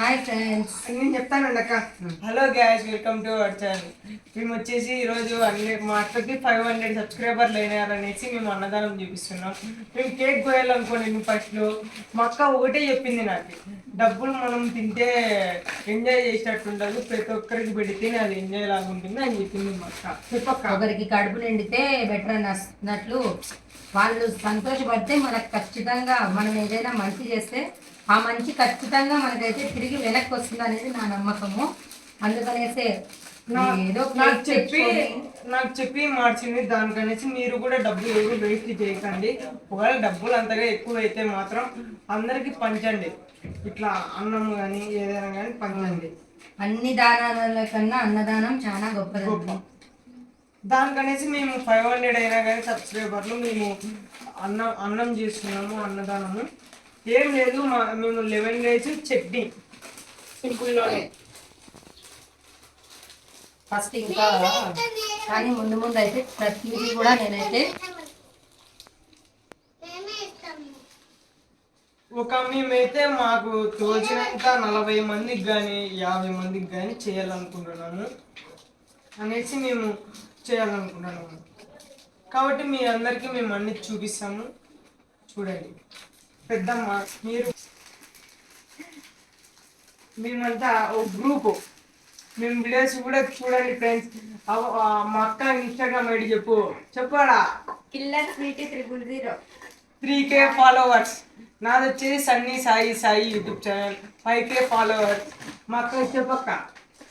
Hi friends, నేను చెప్తానండి అక్క. Hello gas, welcome to our channel. మేము వచ్చేసి ఈరోజు మా అక్కకి 500 సబ్స్క్రైబర్లు అయినారనేసి మేము అన్నదానం చూపిస్తున్నాం. మేము కేక్ కోయాలనుకోండి ఫస్ట్లో. మా అక్క ఒకటే చెప్పింది నాకు, డబ్బులు మనం తింటే ఎంజాయ్ చేసేటట్టు ఉండదు, ప్రతి ఒక్కరికి పెడితే అది ఎంజాయ్ లాగా ఉంటుంది అని చెప్పింది మా అక్క. చెప్పక్క. ఒకరికి కడుపు నిండితే బెటర్ అని వస్తున్నట్లు వాళ్ళు సంతోషపడితే మనకు ఖచ్చితంగా మనం ఏదైనా మంచి చేస్తే ఆ మంచి ఖచ్చితంగా మనకైతే తిరిగి వెనక్కి వస్తుంది అనేది నా నమ్మకము. అందుకనేసే నాకు చెప్పి మార్చింది. దానికనేసి మీరు కూడా డబ్బులు ఎవరు వేస్ట్ చేయకండి. ఒకవేళ డబ్బులు అంతగా ఎక్కువ అయితే మాత్రం అందరికి పంచండి. ఇట్లా అన్నం కానీ ఏదైనా కానీ పంచండి. అన్ని దానాల కన్నా అన్నదానం చాలా గొప్పది. దానికనేసి మేము 500 అయినా కానీ సబ్స్క్రైబర్లు మేము అన్నం చేస్తున్నాము. అన్నదానము ఏం లేదు, మేము 11 డేస్ చట్నీ సింపుల్లోనే ఫస్ట్ ఇంకా కానీ ముందు అయితే ప్రతిదీ కూడా నేనైతే మేమైతే మాకు తోచినంత 40 మందికి కానీ 50 మందికి కానీ చేయాలనుకుంటున్నాము అనేసి మేము చేయాలనుకుంటున్నాము. కాబట్టి మీ అందరికీ మేము అన్ని చూపిస్తాము, చూడండి. పెద్దమ్మ మేమంతా ఒక గ్రూపు, మేము వీడియోస్ కూడా చూడండి ఫ్రెండ్స్. మా అక్క ఇన్స్టాగ్రామ్ ఐడి చెప్పాడా? Killer sweetie 000 3K followers. నాది వచ్చేసి Sunny Sai YouTube channel 5K followers. మా అక్క చెప్పక్క.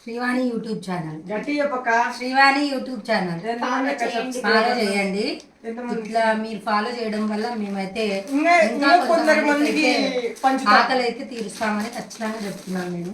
శ్రీవాణి యూట్యూబ్ ఛానల్ గట్టి చెప్పక్క. శ్రీవాణి యూట్యూబ్ ఛానల్ ఫాలో చేయండి. ఇట్లా మీరు ఫాలో చేయడం వల్ల మేమైతే ఇంకా కొంతమందికి ఆకలి అయితే తీరుస్తామని ఖచ్చితంగా చెప్తున్నాను నేను.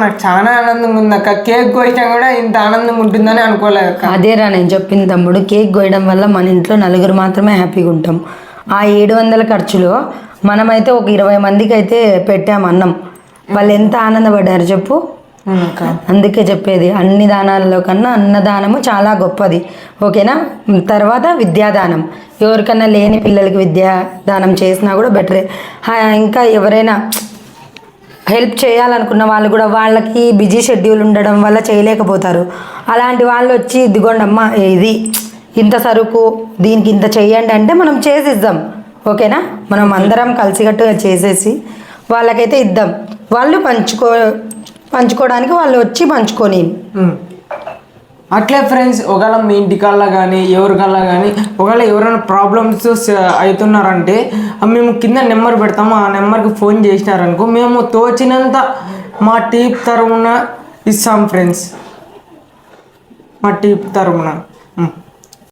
నాకు చాలా ఆనందంగా ఉంది అక్క. కేక్ కోయటం కూడా ఇంత ఆనందంగా ఉంటుందని అనుకోలేదు అక్క. అదేరా నేను చెప్పింది తమ్ముడు. కేక్ కోయడం వల్ల మన ఇంట్లో నలుగురు మాత్రమే హ్యాపీగా ఉంటాం. ఆ 700 ఖర్చులో మనమైతే ఒక 20 మందికి అయితే పెట్టాము అన్నం. వాళ్ళు ఎంత ఆనందపడ్డారు చెప్పు. అందుకే చెప్పేది, అన్ని దానాలలో కన్నా అన్నదానము చాలా గొప్పది. ఓకేనా. తర్వాత విద్యాదానం, ఎవరికన్నా లేని పిల్లలకి విద్యాదానం చేసినా కూడా బెటరే. ఇంకా ఎవరైనా హెల్ప్ చేయాలనుకున్న వాళ్ళు కూడా వాళ్ళకి బిజీ షెడ్యూల్ ఉండడం వల్ల చేయలేకపోతారు. అలాంటి వాళ్ళు వచ్చి ఇదిగోండి అమ్మ ఇది ఇంత సరుకు దీనికి ఇంత చెయ్యండి అంటే మనం చేసి ఇద్దాం. ఓకేనా? మనం అందరం కలిసికట్టుగా చేసేసి వాళ్ళకైతే ఇద్దాం. వాళ్ళు పంచుకోవడానికి వాళ్ళు వచ్చి పంచుకొని. అట్లే ఫ్రెండ్స్, ఒకవేళ మీ ఇంటికల్లా కానీ ఎవరికల్లా కానీ ఒకవేళ ఎవరైనా ప్రాబ్లమ్స్ అవుతున్నారంటే మేము కింద నెంబర్ పెడతాము. ఆ నెంబర్కి ఫోన్ చేసినారనుకో మేము తోచినంత మా టీప్ తరమున ఇస్తాం ఫ్రెండ్స్, మా టీప్ తరమున.